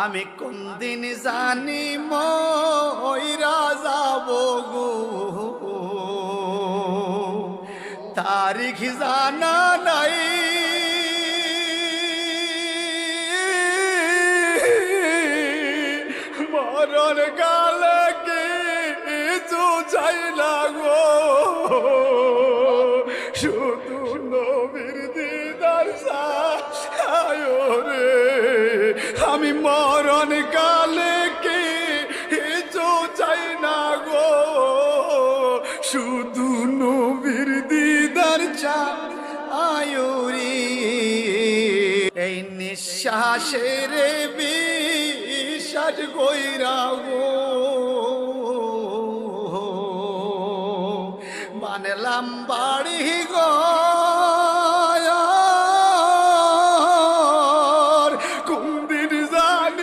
আমি কোন দিন জানি মইরা যাব গো, তারিখ জানা নাই। মরণ কালে কিছু চাই না গো, শুধু নবীর দিদার চাই রে। আমি মরণ কালে কিছু চাই না গো, শুধু নবীর দিদার চাই রে। এই নিঃশ্বাসের বিশ্বাস কইরা গো,